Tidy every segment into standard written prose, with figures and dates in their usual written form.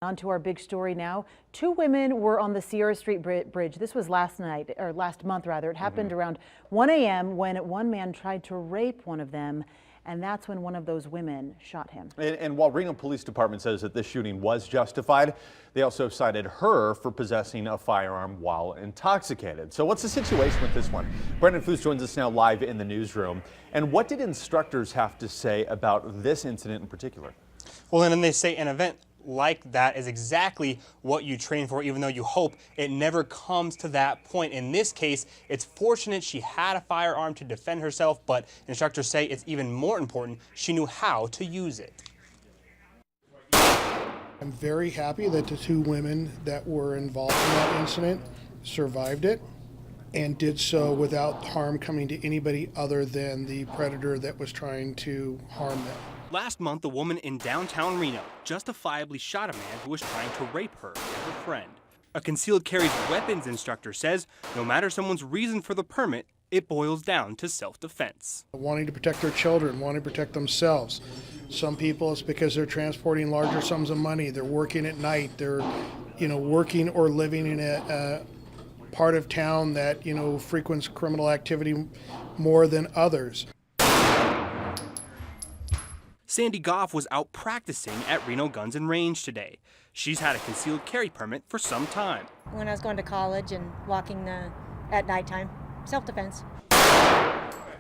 On to our big story now. Two women were on the Sierra Street Bridge. This was last month rather. It happened around 1 a.m. when one man tried to rape one of them. And that's when one of those women shot him. And while Reno Police Department says that this shooting was justified, they also cited her for possessing a firearm while intoxicated. So what's the situation with this one? Brendan Foose joins us now live in the newsroom. And what did instructors have to say about this incident in particular? Well, and then they say an event like that is exactly what you train for, even though you hope it never comes to that point. In this case, it's fortunate she had a firearm to defend herself, but instructors say it's even more important she knew how to use it. I'm very happy that the two women that were involved in that incident survived it and did so without harm coming to anybody other than the predator that was trying to harm them. Last month, a woman in downtown Reno justifiably shot a man who was trying to rape her and her friend. A concealed carry weapons instructor says no matter someone's reason for the permit, it boils down to self-defense. Wanting to protect their children, wanting to protect themselves. Some people it's because they're transporting larger sums of money, they're working at night, they're working or living in a part of town that frequents criminal activity more than others. Sandy Goff was out practicing at Reno Guns and Range today. She's had a concealed carry permit for some time. When I was going to college and walking at nighttime, self-defense.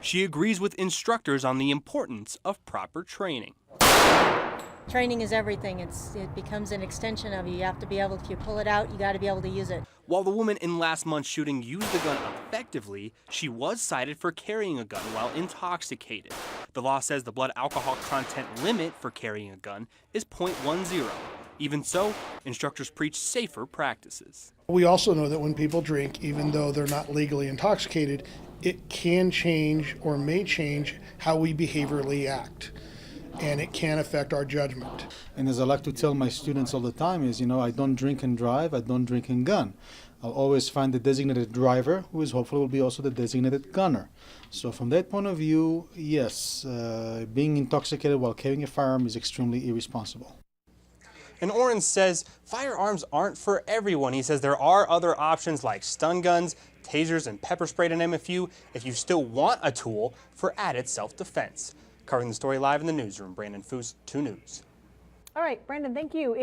She agrees with instructors on the importance of proper training. Training is everything. It becomes an extension of you. You have to be able, if you pull it out, you got to be able to use it. While the woman in last month's shooting used the gun effectively, she was cited for carrying a gun while intoxicated. The law says the blood alcohol content limit for carrying a gun is 0.10. Even so, instructors preach safer practices. We also know that when people drink, even though they're not legally intoxicated, it can change or may change how we behaviorally act. And it can affect our judgment. And as I like to tell my students all the time is, I don't drink and drive, I don't drink and gun. I'll always find the designated driver, who is hopefully will be also the designated gunner. So from that point of view, yes, being intoxicated while carrying a firearm is extremely irresponsible. And Oren says firearms aren't for everyone. He says there are other options like stun guns, tasers, and pepper spray to name a few, if you still want a tool for added self-defense. Covering the story live in the newsroom, Brandon Foose, 2 News. All right, Brandon, thank you.